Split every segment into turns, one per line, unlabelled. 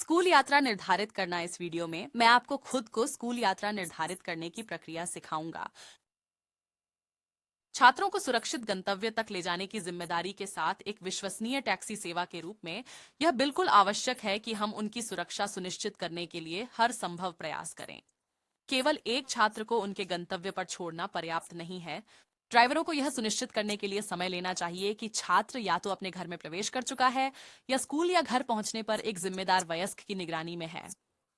School यात्रा निर्धारित करना। इस वीडियो में मैं आपको खुद को स्कूल यात्रा निर्धारित करने की प्रक्रिया सिखाऊंगा। छात्रों को सुरक्षित गंतव्य तक ले जाने की जिम्मेदारी के साथ एक विश्वसनीय टैक्सी सेवा के रूप में यह बिल्कुल आवश्यक है कि हम उनकी सुरक्षा सुनिश्चित करने के लिए हर संभव प्रयास करें। केवल एक छात्र को उनके गंतव्य पर छोड़ना पर्याप्त नहीं है। ड्राइवरों को यह सुनिश्चित करने के लिए समय लेना चाहिए कि छात्र या तो अपने घर में प्रवेश कर चुका है या स्कूल या घर पहुंचने पर एक जिम्मेदार वयस्क की निगरानी में है।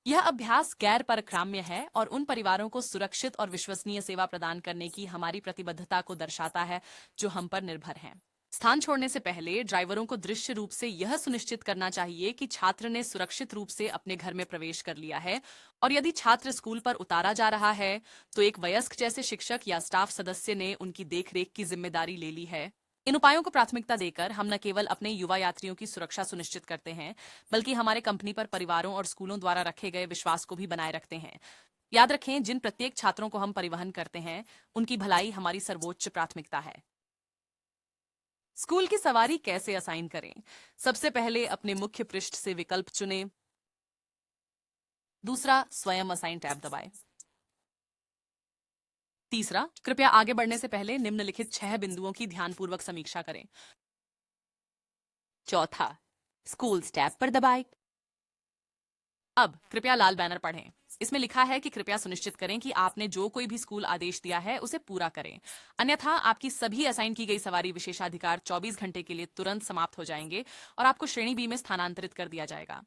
यह अभ्यास गैर परक्राम्य है और उन परिवारों को सुरक्षित और विश्वसनीय सेवा प्रदान करने की हमारी प्रतिबद्धता को दर्शाता है जो हम पर निर्भर हैं। स्थान छोड़ने से पहले ड्राइवरों को दृश्य रूप से यह सुनिश्चित करना चाहिए कि छात्र ने सुरक्षित रूप से अपने घर में प्रवेश कर लिया है, और यदि छात्र स्कूल पर उतारा जा रहा है तो एक वयस्क जैसे शिक्षक या स्टाफ सदस्य ने उनकी देखरेख की जिम्मेदारी ले ली है। इन उपायों को प्राथमिकता देकर हम न केवल अपने युवा यात्रियों की सुरक्षा सुनिश्चित करते हैं, बल्कि हमारे कंपनी पर परिवारों और स्कूलों द्वारा रखे गए विश्वास को भी बनाए रखते हैं। याद रखें, जिन प्रत्येक छात्रों को हम परिवहन करते हैं उनकी भलाई हमारी सर्वोच्च प्राथमिकता है। स्कूल की सवारी कैसे असाइन करें? सबसे पहले अपने मुख्य पृष्ठ से विकल्प चुनें। दूसरा, स्वयं असाइन टैब दबाएं। तीसरा, कृपया आगे बढ़ने से पहले निम्नलिखित 6 बिंदुओं की ध्यानपूर्वक समीक्षा करें। चौथा, स्कूल्स टैब पर दबाएं। अब कृपया लाल बैनर पढ़ें। इसमें लिखा है कि कृपया सुनिश्चित करें कि आपने जो कोई भी स्कूल आदेश दिया है उसे पूरा करें, अन्यथा आपकी सभी असाइन की गई सवारी विशेषाधिकार 24 घंटे के लिए तुरंत समाप्त हो जाएंगे और आपको श्रेणी बी में स्थानांतरित कर दिया जाएगा।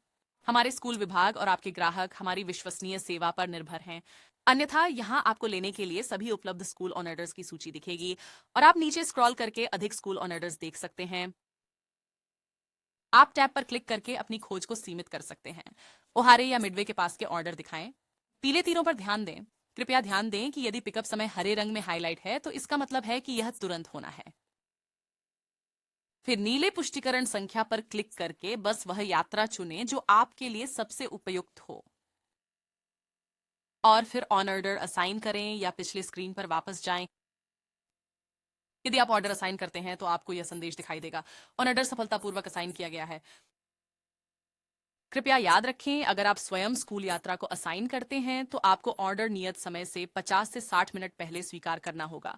हमारे स्कूल विभाग और आपके ग्राहक हमारी विश्वसनीय सेवा पर निर्भर हैं। अन्यथा यहाँ आपको लेने के लिए सभी उपलब्ध स्कूल ऑनर्स की सूची दिखेगी और आप नीचे स्क्रॉल करके अधिक स्कूल ऑनर्स देख सकते हैं। आप टैब पर क्लिक करके अपनी खोज को सीमित कर सकते हैं। ओहारे या मिडवे के पास के ऑर्डर दिखाएं। पीले तीरों पर ध्यान दें। कृपया ध्यान दें कि यदि पिकअप समय हरे रंग में हाईलाइट है तो इसका मतलब है कि यह तुरंत होना है। फिर नीले पुष्टिकरण संख्या पर क्लिक करके बस वह यात्रा चुनें जो आपके लिए सबसे उपयुक्त हो, और फिर ऑन ऑर्डर असाइन करें या पिछले स्क्रीन पर वापस जाएं। यदि आप ऑर्डर असाइन करते हैं तो आपको यह संदेश दिखाई देगा, ऑन ऑर्डर सफलतापूर्वक असाइन किया गया है। कृपया याद रखें, अगर आप स्वयं स्कूल यात्रा को असाइन करते हैं तो आपको ऑर्डर नियत समय से 50 से 60 मिनट पहले स्वीकार करना होगा।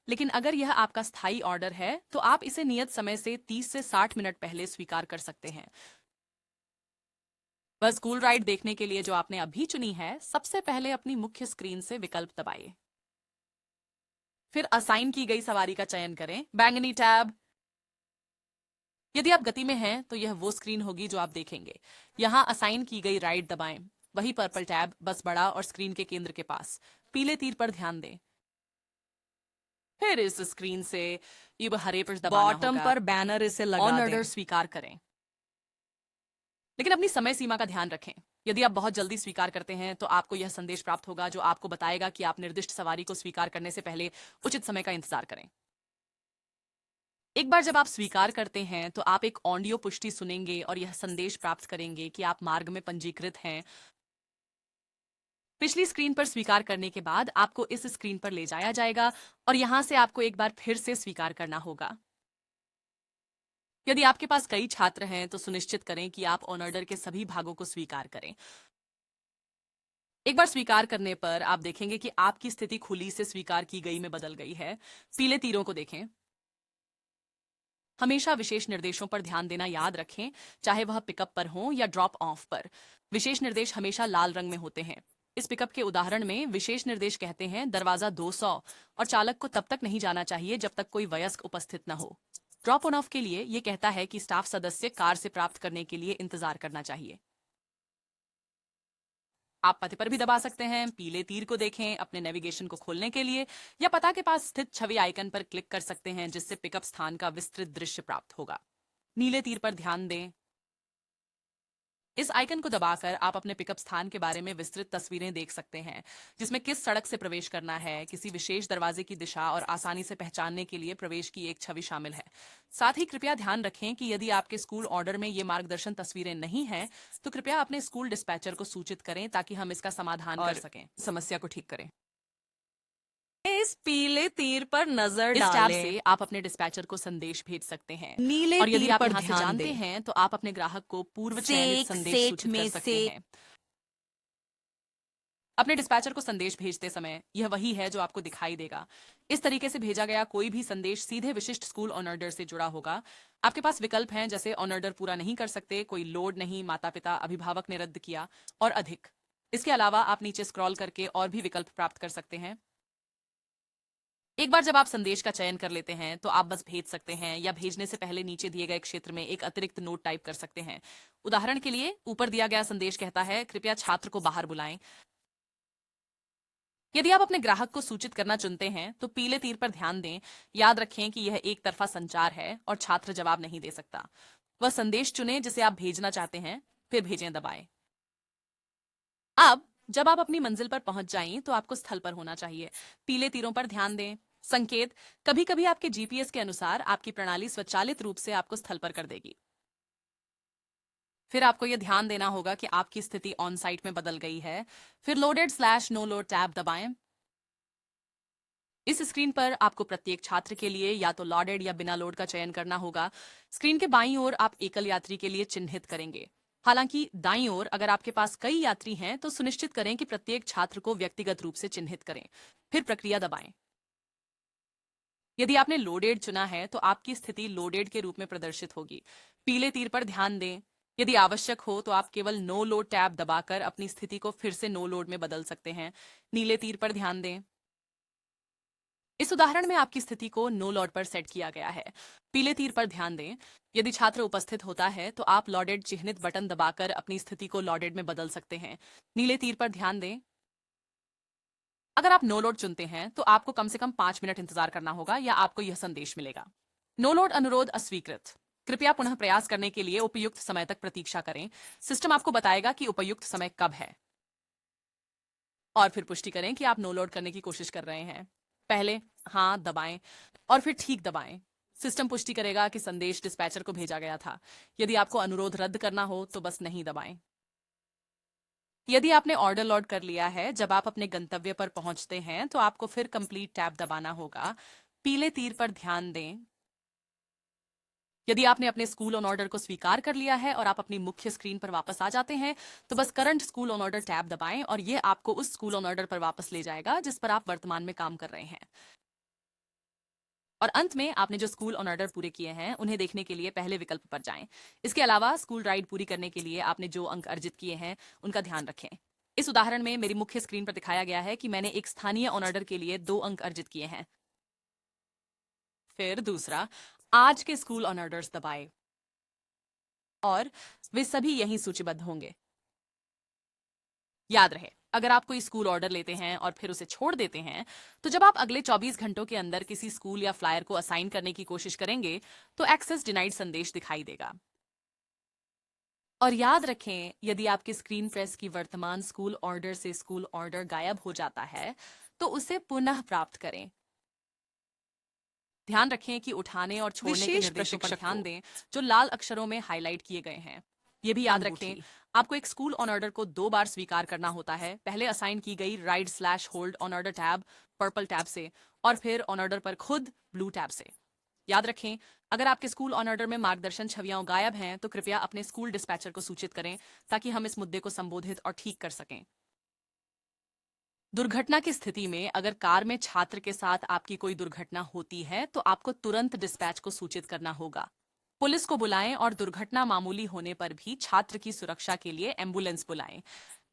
लेकिन अगर यह आपका स्थायी ऑर्डर है तो आप इसे नियत समय से 30 से 60 मिनट पहले स्वीकार कर सकते हैं। वह स्कूल राइड देखने के लिए जो आपने अभी चुनी है, सबसे पहले अपनी मुख्य स्क्रीन से विकल्प दबाइए। फिर असाइन की गई सवारी का चयन करें, बैंगनी टैब। यदि आप गति में हैं तो यह वो स्क्रीन होगी जो आप देखेंगे। यहाँ असाइन की गई राइड दबाएं। वही पर्पल टैब, बस बड़ा और स्क्रीन के केंद्र के पास। पीले तीर पर ध्यान दें। फिर इस स्क्रीन से ये हरे पर दबाना होगा।
बॉटम पर बैनर इसे लगा
ऑन
दें।
ऑर्डर स्वीकार करें, लेकिन अपनी समय सीमा का ध्यान रखें। यदि आप बहुत जल्दी स्वीकार करते हैं तो आपको यह संदेश प्राप्त होगा जो आपको बताएगा कि आप निर्दिष्ट सवारी को स्वीकार करने से पहले उचित समय का इंतजार करें। एक बार जब आप स्वीकार करते हैं तो आप एक ऑडियो पुष्टि सुनेंगे और यह संदेश प्राप्त करेंगे कि आप मार्ग में पंजीकृत हैं। पिछली स्क्रीन पर स्वीकार करने के बाद आपको इस स्क्रीन पर ले जाया जाएगा और यहां से आपको एक बार फिर से स्वीकार करना होगा। यदि आपके पास कई छात्र हैं तो सुनिश्चित करें कि आप ऑन ऑर्डर के सभी भागों को स्वीकार करें। एक बार स्वीकार करने पर आप देखेंगे कि आपकी स्थिति खुली से स्वीकार की गई में बदल गई है। पीले तीरों को देखें। हमेशा विशेष निर्देशों पर ध्यान देना याद रखें, चाहे वह पिकअप पर हो या ड्रॉप ऑफ पर। विशेष निर्देश हमेशा लाल रंग में होते हैं। इस पिकअप के उदाहरण में विशेष निर्देश कहते हैं दरवाजा 200 और चालक को तब तक नहीं जाना चाहिए जब तक कोई वयस्क उपस्थित न हो। ड्रॉप ऑन ऑफ के लिए यह कहता है कि स्टाफ सदस्य कार से प्राप्त करने के लिए इंतजार करना चाहिए। आप पते पर भी दबा सकते हैं। पीले तीर को देखें अपने नेविगेशन को खोलने के लिए, या पता के पास स्थित छवि आइकन पर क्लिक कर सकते हैं जिससे पिकअप स्थान का विस्तृत दृश्य प्राप्त होगा। नीले तीर पर ध्यान दें। इस आइकन को दबाकर आप अपने पिकअप स्थान के बारे में विस्तृत तस्वीरें देख सकते हैं, जिसमें किस सड़क से प्रवेश करना है, किसी विशेष दरवाजे की दिशा और आसानी से पहचानने के लिए प्रवेश की एक छवि शामिल है। साथ ही कृपया ध्यान रखें कि यदि आपके स्कूल ऑर्डर में ये मार्गदर्शन तस्वीरें नहीं हैं तो कृपया अपने स्कूल डिस्पैचर को सूचित करें ताकि हम इसका समाधान कर सकें, समस्या को ठीक करें।
इस पीले तीर पर नजर
इस टैब
डालें।
से आप अपने डिस्पैचर को संदेश भेज सकते हैं।
नीले
और यदि
तीर
आप
पर
यहाँ से
ध्यान
जानते
दें।
हैं तो आप अपने ग्राहक को पूर्व
से
चयनित
एक
संदेश
सेट
सूचित कर
में
सकते
से
हैं। अपने डिस्पैचर को संदेश भेजते समय यह वही है जो आपको दिखाई देगा। इस तरीके से भेजा गया कोई भी संदेश सीधे विशिष्ट स्कूल ऑन ऑर्डर से जुड़ा होगा। आपके पास विकल्प हैं जैसे ऑन ऑर्डर पूरा नहीं कर सकते, कोई लोड नहीं, माता पिता अभिभावक ने रद्द किया और अधिक। इसके अलावा आप नीचे स्क्रॉल करके और भी विकल्प प्राप्त कर सकते हैं। एक बार जब आप संदेश का चयन कर लेते हैं तो आप बस भेज सकते हैं या भेजने से पहले नीचे दिए गए क्षेत्र में एक अतिरिक्त नोट टाइप कर सकते हैं। उदाहरण के लिए ऊपर दिया गया संदेश कहता है कृपया छात्र को बाहर बुलाएं। यदि आप अपने ग्राहक को सूचित करना चुनते हैं तो पीले तीर पर ध्यान दें। याद रखें कि यह एक तरफा संचार है और छात्र जवाब नहीं दे सकता। वह संदेश चुनें जिसे आप भेजना चाहते हैं, फिर भेजें दबाएं। अब जब आप अपनी मंजिल पर पहुंच जाएं तो आपको स्थल पर होना चाहिए। पीले तीरों पर ध्यान दें। संकेत कभी कभी आपके जीपीएस के अनुसार आपकी प्रणाली स्वचालित रूप से आपको स्थल पर कर देगी। फिर आपको यह ध्यान देना होगा कि आपकी स्थिति ऑन साइट में बदल गई है। फिर लोडेड/नो लोड टैब दबाएं। इस स्क्रीन पर आपको प्रत्येक छात्र के लिए या तो लॉडेड या बिना लोड का चयन करना होगा। स्क्रीन के बाईं ओर आप एकल यात्री के लिए चिन्हित करेंगे। हालांकि दाईं ओर अगर आपके पास कई यात्री हैं तो सुनिश्चित करें कि प्रत्येक छात्र को व्यक्तिगत रूप से चिन्हित करें। फिर प्रक्रिया दबाएं। यदि आपने लोडेड चुना है तो आपकी स्थिति लोडेड के रूप में प्रदर्शित होगी। पीले तीर पर ध्यान दें। यदि आवश्यक हो तो आप केवल नो लोड टैब दबाकर अपनी स्थिति को फिर से नो लोड में बदल सकते हैं। नीले तीर पर ध्यान दें। इस उदाहरण में आपकी स्थिति को नो लोड पर सेट किया गया है। पीले तीर पर ध्यान दें। यदि छात्र उपस्थित होता है तो आप लॉडेड चिह्नित बटन दबाकर अपनी स्थिति को लॉडेड में बदल सकते हैं। नीले तीर पर ध्यान दें। अगर आप नो लोड चुनते हैं तो आपको कम से कम 5 मिनट इंतजार करना होगा या आपको यह संदेश मिलेगा, नो लोड अनुरोध अस्वीकृत। कृपया पुनः प्रयास करने के लिए उपयुक्त समय तक प्रतीक्षा करें। सिस्टम आपको बताएगा कि उपयुक्त समय कब है और फिर पुष्टि करें कि आप नो लोड करने की कोशिश कर रहे हैं। पहले हाँ दबाएं और फिर ठीक दबाएं। सिस्टम पुष्टि करेगा कि संदेश डिस्पैचर को भेजा गया था। यदि आपको अनुरोध रद्द करना हो तो बस नहीं दबाएं। यदि आपने ऑर्डर लॉड कर लिया है, जब आप अपने गंतव्य पर पहुंचते हैं तो आपको फिर कंप्लीट टैब दबाना होगा। पीले तीर पर ध्यान दें। यदि आपने अपने स्कूल ऑन ऑर्डर को स्वीकार कर लिया है और आप अपनी मुख्य स्क्रीन पर वापस आ जाते हैं तो बस current school on order tab दबाएं और यह आपको उस स्कूल ऑन ऑर्डर पर वापस ले जाएगा जिस पर आप वर्तमान में काम कर रहे हैं। और अंत में आपने जो स्कूल ऑन ऑर्डर पूरे किए हैं उन्हें देखने के लिए पहले विकल्प पर जाएं। इसके अलावा स्कूल राइड पूरी करने के लिए आपने जो अंक अर्जित किए हैं उनका ध्यान रखें। इस उदाहरण में मेरी मुख्य स्क्रीन पर दिखाया गया है कि मैंने एक स्थानीय ऑन ऑर्डर के लिए 2 अंक अर्जित किए हैं। फिर दूसरा, आज के स्कूल ऑन ऑर्डर्स दबाएं और वे सभी यहीं सूचीबद्ध होंगे। याद रहे, अगर आप कोई स्कूल ऑर्डर लेते हैं और फिर उसे छोड़ देते हैं तो जब आप अगले 24 घंटों के अंदर किसी स्कूल या फ्लायर को असाइन करने की कोशिश करेंगे तो एक्सेस डिनाइड संदेश दिखाई देगा। और याद रखें, यदि आपके स्क्रीन प्रेस की वर्तमान स्कूल ऑर्डर से स्कूल ऑर्डर गायब हो जाता है तो उसे पुनः प्राप्त करें। ध्यान रखें कि उठाने और छोड़ने के
विशेष
निर्देशों पर
प्रशिक्षक
ध्यान
को
दें जो लाल अक्षरों में हाईलाइट किए गए हैं। ये भी याद रखें,
अंगूठी।
आपको एक स्कूल ऑन ऑर्डर को 2 बार स्वीकार करना होता है। पहले असाइन की गई ride hold on order tab purple tab से और फिर ऑन ऑर्डर पर खुद ब्लू टैब से। याद रखें, अगर आपके स्कूल ऑन ऑर्डर में मार्गदर्शन छवियां गायब हैं तो कृपया अपने स्कूल डिस्पैचर को सूचित करें ताकि हम इस मुद्दे को संबोधित और ठीक कर सकें। दुर्घटना की स्थिति में अगर कार में छात्र के साथ आपकी कोई दुर्घटना होती है तो आपको तुरंत डिस्पैच को सूचित करना होगा। पुलिस को बुलाएं और दुर्घटना मामूली होने पर भी छात्र की सुरक्षा के लिए एम्बुलेंस बुलाएं।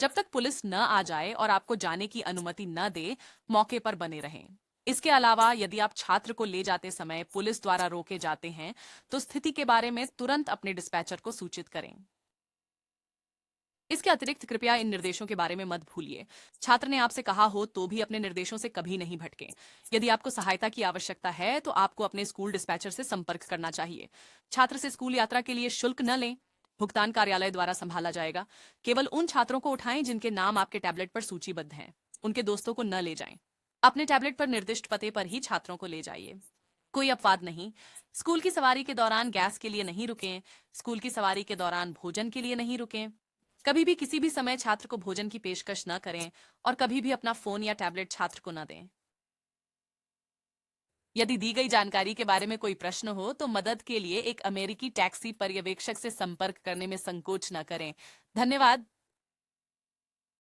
जब तक पुलिस न आ जाए और आपको जाने की अनुमति न दे, मौके पर बने रहें। इसके अलावा यदि आप छात्र को ले जाते समय पुलिस द्वारा रोके जाते हैं तो स्थिति के बारे में तुरंत अपने डिस्पैचर को सूचित करें। इसके अतिरिक्त कृपया इन निर्देशों के बारे में मत भूलिए। छात्र ने आपसे कहा हो तो भी अपने निर्देशों से कभी नहीं भटकें। यदि आपको सहायता की आवश्यकता है तो आपको अपने स्कूल डिस्पैचर से संपर्क करना चाहिए। छात्र से स्कूल यात्रा के लिए शुल्क न लें। भुगतान कार्यालय द्वारा संभाला जाएगा। केवल उन छात्रों को उठाएं जिनके नाम आपके टैबलेट पर सूचीबद्ध हैं। उनके दोस्तों को न ले जाएं। अपने टैबलेट पर निर्दिष्ट पते पर ही छात्रों को ले जाइए। कोई अपवाद नहीं। स्कूल की सवारी के दौरान गैस के लिए नहीं रुकें। स्कूल की सवारी के दौरान भोजन के लिए नहीं रुकें। कभी भी किसी भी समय छात्र को भोजन की पेशकश न करें और कभी भी अपना फोन या टैबलेट छात्र को न दें। यदि दी गई जानकारी के बारे में कोई प्रश्न हो तो मदद के लिए एक अमेरिकी टैक्सी पर्यवेक्षक से संपर्क करने में संकोच न करें। धन्यवाद।